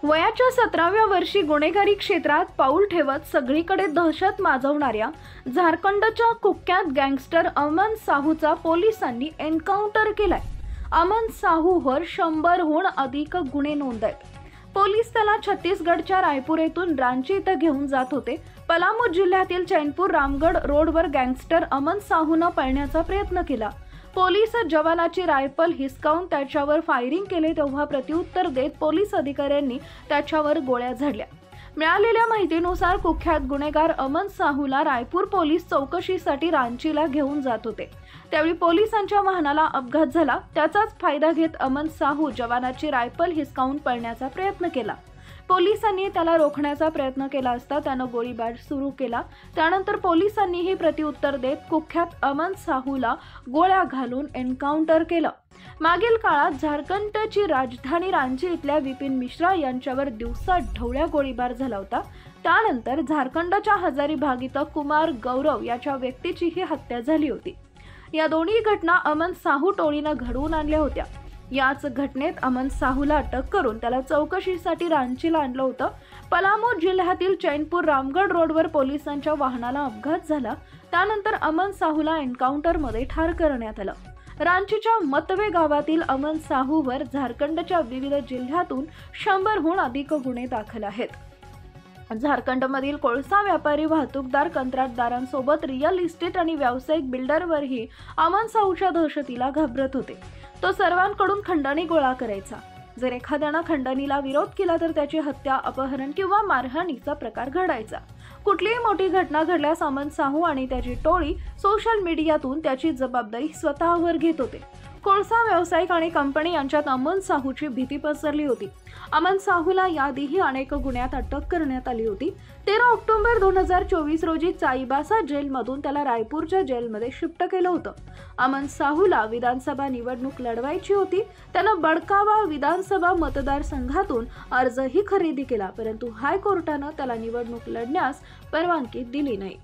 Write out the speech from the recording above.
वयाच्या 17व्या वर्षी गुन्हेगारी क्षेत्रात पाऊल ठेवत सगळीकडे दहशत माजवणाऱ्या झारखंडच्या कुख्यात गँगस्टर अमन साहूचा पोलिसांनी एन्काउंटर केलाय। अमन साहूवर 100हून अधिक गुन्हे नोंद आहेत। पोलीस त्याला छत्तीसगडच्या रायपूर येथून रांची इथं घेऊन जात होते। पलामू जिल्ह्यातील चैनपूर रामगड रोडवर गँगस्टर अमन साहूनं पळण्याचा प्रयत्न केला। पोलीस जवानाची रायफल हिसकावून त्याच्यावर फायरिंग केले तेव्हा प्रत्युत्तर देत पोलीस अधिकाऱ्यांनी त्याच्यावर गोळ्या झाडल्या। मिळालेल्या माहितीनुसार कुख्यात गुन्हेगार अमन साहूला रायपूर पोलीस चौकशीसाठी रांचीला घेऊन जात होते। त्यावेळी पोलिसांच्या वाहनाला अपघात झाला। त्याचाच फायदा घेत अमन साहू जवानाची रायफल हिसकावून पळण्याचा प्रयत्न केला। पोलिसांनी त्याला रोखण्याचा प्रयत्न केला असता त्यानं गोळीबार सुरू केला। त्यानंतर पोलिसांनीही प्रत्युत्तर देत कुख्यात अमन साहूला गोळ्या घालून एन्काउंटर केलं। मागील काळात झारखंडची राजधानी रांची इथल्या विपिन मिश्रा यांच्यावर दिवसा ढवळ्या गोळीबार झाला होता। त्यानंतर झारखंडच्या हजारीबाग इथं कुमार गौरव याच्या व्यक्तीचीही हत्या झाली होती। या दोन्ही घटना अमन साहू टोळीनं घडवून आणल्या होत्या। याच घटनेत अमन साहूला अटक करून त्याला चौकशीसाठी रांचीला आणलं होतं। पलामू जिल्ह्यातील चैनपूर रामगड रोडवर पोलिसांच्या वाहनाला अपघात झाला। त्यानंतर अमन साहूला एन्काउंटरमध्ये ठार करण्यात आलं। रांचीच्या मतवे गावातील अमन साहूवर झारखंडच्या विविध जिल्ह्यातून 100हून अधिक गुन्हे दाखल आहेत। झारखंडमधील कोळसा व्यापारी, वाहतूकदार, कंत्राटदारांसोबत रिअल इस्टेट आणि व्यावसायिक बिल्डरवरही अमन साहूच्या दहशतीला घाबरत होते। तो सर्वांकडून खंडणी गोळा करायचा। जर एखाद्यानं खंडणीला विरोध केला तर त्याची हत्या, अपहरण किंवा मारहाणीचा प्रकार घडायचा। कुठलीही मोठी घटना घडल्यास अमन साहू आणि त्याची टोळी सोशल मीडियातून त्याची जबाबदारी स्वतःवर घेत होते। कोळसा व्यावसायिक आणि कंपनी यांच्यात अमन साहूची भीती पसरली होती। अमन साहूला याआधीही अनेक गुन्ह्यात अटक करण्यात आली होती। 13 ऑक्टोबर 2024 रोजी चाईबासा जेलमधून त्याला रायपूरच्या जेलमध्ये शिफ्ट केलं होतं। अमन साहूला विधानसभा निवडणूक लढवायची होती। त्यानं बडकावा विधानसभा मतदारसंघातून अर्जही खरेदी केला, परंतु हायकोर्टानं त्याला निवडणूक लढण्यास परवानगी दिली नाही।